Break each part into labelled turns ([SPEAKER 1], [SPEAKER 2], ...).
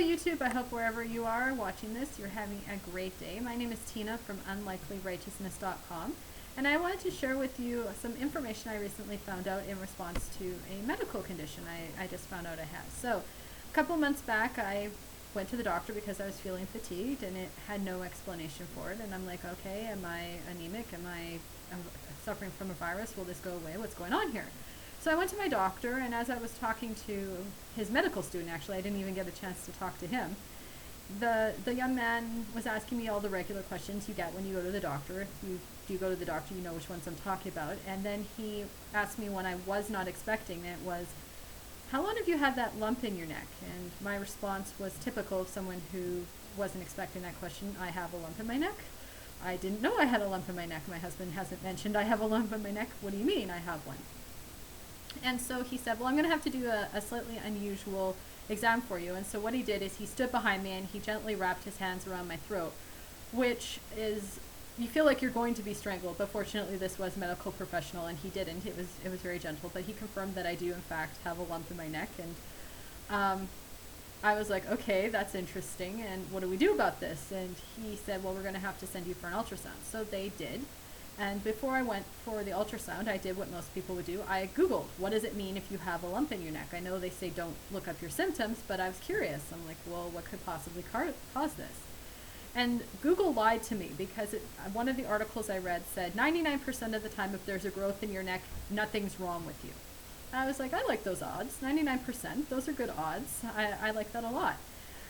[SPEAKER 1] YouTube. I hope wherever you are watching this, you're having a great day. My name is Tina from UnlikelyRighteousness.com, and I wanted to share with you some information I recently found out in response to a medical condition I just found out I had. So, a couple months back, I went to the doctor because I was feeling fatigued, and it had no explanation for it. And I'm like, okay, am I anemic? Am I suffering from a virus? Will this go away? What's going on here? So I went to my doctor, and as I was talking to his medical student, actually, I didn't even get a chance to talk to him. The young man was asking me all the regular questions you get when you go to the doctor. If you do go to the doctor, you know which ones I'm talking about. And then he asked me one I was not expecting. It was, how long have you had that lump in your neck? And my response was typical of someone who wasn't expecting that question. I have a lump in my neck. I didn't know I had a lump in my neck. My husband hasn't mentioned I have a lump in my neck. What do you mean I have one? And so he said, well, I'm going to have to do a slightly unusual exam for you. And so what he did is he stood behind me and he gently wrapped his hands around my throat, which is, you feel like you're going to be strangled, but fortunately this was a medical professional and he didn't. It was very gentle, but he confirmed that I do in fact have a lump in my neck. And I was like, okay, that's interesting. And what do we do about this? And he said, well, we're going to have to send you for an ultrasound. So they did. And before I went for the ultrasound, I did what most people would do. I Googled, what does it mean if you have a lump in your neck? I know they say don't look up your symptoms, but I was curious. I'm like, well, what could possibly cause this? And Google lied to me because one of the articles I read said 99% of the time if there's a growth in your neck, nothing's wrong with you. And I was like, I like those odds, 99%. Those are good odds. I like that a lot.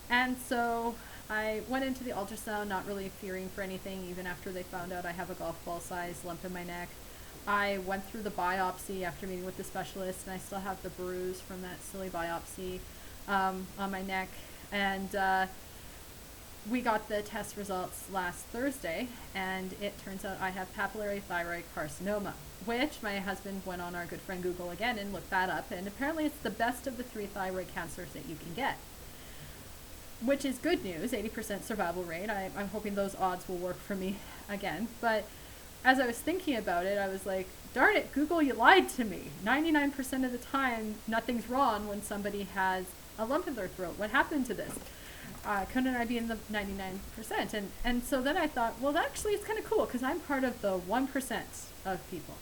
[SPEAKER 1] And so I went into the ultrasound not really fearing for anything, even after they found out I have a golf ball size lump in my neck. I went through the biopsy after meeting with the specialist, and I still have the bruise from that silly biopsy on my neck. And we got the test results last Thursday, and it turns out I have papillary thyroid carcinoma, which my husband went on our good friend Google again and looked that up, and apparently it's the best of the 3 thyroid cancers that you can get, which is good news, 80% survival rate. I'm hoping those odds will work for me again. But as I was thinking about it, I was like, darn it, Google, you lied to me. 99% of the time, nothing's wrong when somebody has a lump in their throat. What happened to this? Couldn't I be in the 99%? And so then I thought, well, actually, it's kind of cool because I'm part of the 1% of people.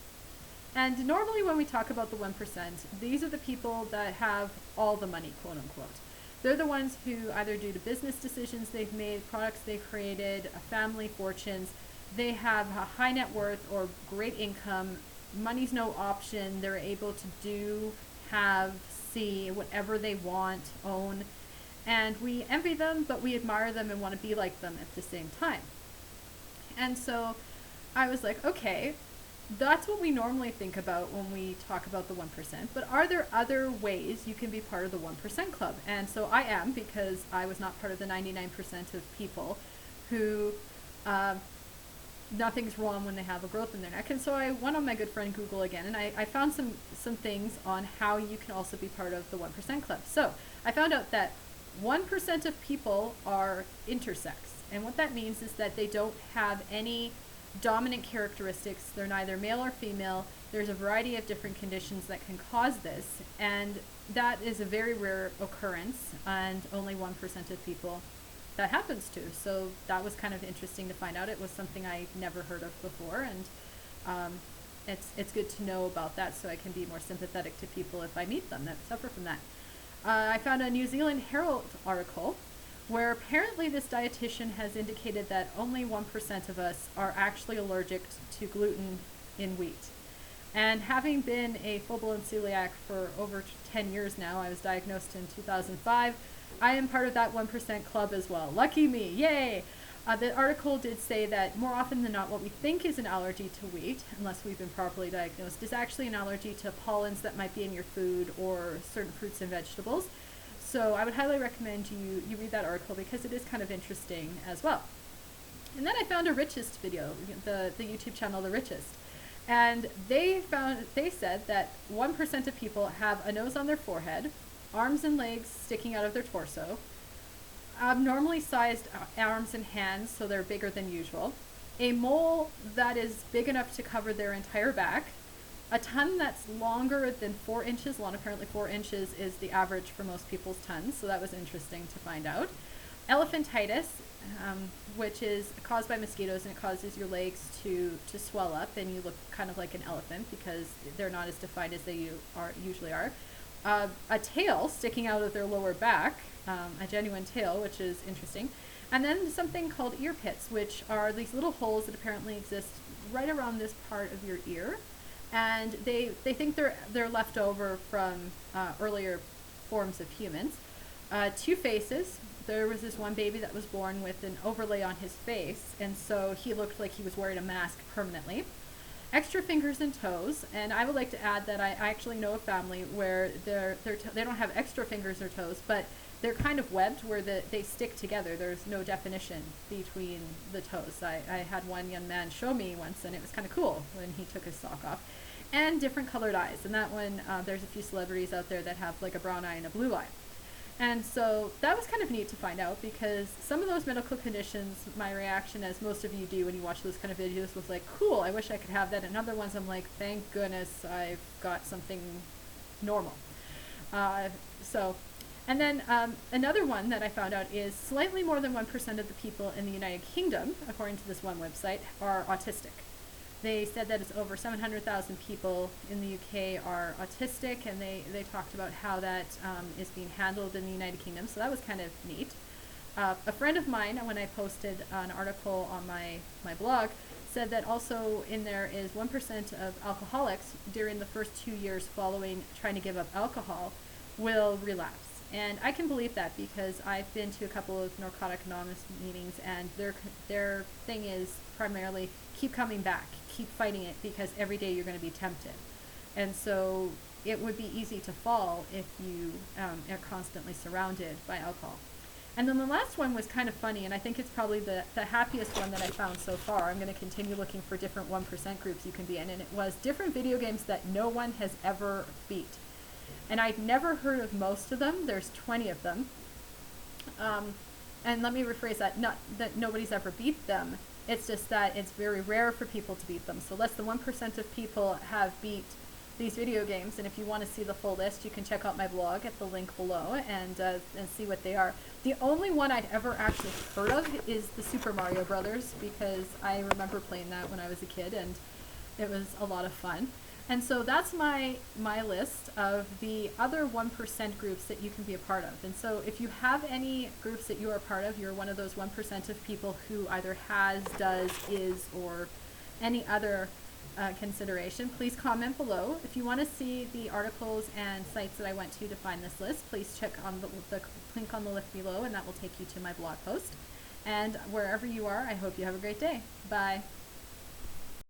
[SPEAKER 1] And normally when we talk about the 1%, these are the people that have all the money, quote unquote. They're the ones who, either due to business decisions they've made, products they've created, family fortunes, they have a high net worth or great income, money's no option, they're able to do, have, see, whatever they want, own, and we envy them, but we admire them and want to be like them at the same time. And so I was like, okay, that's what we normally think about when we talk about the 1%, but are there other ways you can be part of the 1% club? And so I am, because I was not part of the 99% of people who nothing's wrong when they have a growth in their neck. And so I went on my good friend Google again, and I found some things on how you can also be part of the 1% club. So I found out that 1% of people are intersex, and what that means is that they don't have any dominant characteristics. They're neither male or female. There's a variety of different conditions that can cause this, and that is a very rare occurrence, and only 1% of people that happens to. So that was kind of interesting to find out. It was something I never heard of before, and it's good to know about that so I can be more sympathetic to people if I meet them that suffer from that. I found a New Zealand Herald article where apparently this dietitian has indicated that only 1% of us are actually allergic to gluten in wheat. And having been a full-blown celiac for over 10 years now, I was diagnosed in 2005, I am part of that 1% club as well. Lucky me, yay! The article did say that more often than not, what we think is an allergy to wheat, unless we've been properly diagnosed, is actually an allergy to pollens that might be in your food or certain fruits and vegetables. So I would highly recommend you read that article because it is kind of interesting as well. And then I found a Richest video, the YouTube channel The Richest. And they said that 1% of people have a nose on their forehead, arms and legs sticking out of their torso, abnormally sized arms and hands, so they're bigger than usual, a mole that is big enough to cover their entire back, A ton that's longer than 4 inches long, apparently 4 inches is the average for most people's tons, so that was interesting to find out. Elephantitis, which is caused by mosquitoes, and it causes your legs to swell up and you look kind of like an elephant because they're not as defined as they usually are. A tail sticking out of their lower back, a genuine tail, which is interesting. And then something called ear pits, which are these little holes that apparently exist right around this part of your ear. And they think they're left over from earlier forms of humans. 2 faces. There was this one baby that was born with an overlay on his face, and so he looked like he was wearing a mask permanently. Extra fingers and toes, and I would like to add that I actually know a family where they don't have extra fingers or toes, but they're kind of webbed where they stick together. There's no definition between the toes. I had one young man show me once, and it was kind of cool when he took his sock off. And different colored eyes, and that one, there's a few celebrities out there that have like a brown eye and a blue eye. And so that was kind of neat to find out, because some of those medical conditions, my reaction, as most of you do when you watch those kind of videos, was like, cool, I wish I could have that. And other ones I'm like, thank goodness I've got something normal. And then another one that I found out is slightly more than 1% of the people in the United Kingdom, according to this one website, are autistic. They said that it's over 700,000 people in the UK are autistic, and they talked about how that is being handled in the United Kingdom, so that was kind of neat. A friend of mine, when I posted an article on my blog, said that also in there is 1% of alcoholics during the first 2 years following trying to give up alcohol will relapse. And I can believe that, because I've been to a couple of Narcotic Anonymous meetings, and their thing is primarily keep coming back, keep fighting it, because every day you're going to be tempted. And so it would be easy to fall if you are constantly surrounded by alcohol. And then the last one was kind of funny, and I think it's probably the happiest one that I found so far. I'm going to continue looking for different 1% groups you can be in, and it was different video games that no one has ever beat. And I'd never heard of most of them. There's 20 of them. And let me rephrase that, not that nobody's ever beat them. It's just that it's very rare for people to beat them. So less than 1% of people have beat these video games. And if you want to see the full list, you can check out my blog at the link below and see what they are. The only one I'd ever actually heard of is the Super Mario Brothers, because I remember playing that when I was a kid, and it was a lot of fun. And so that's my list of the other 1% groups that you can be a part of. And so if you have any groups that you are a part of, you're one of those 1% of people who either has, does, is, or any other consideration, please comment below. If you want to see the articles and sites that I went to find this list, please check on the link on the list below, and that will take you to my blog post. And wherever you are, I hope you have a great day. Bye.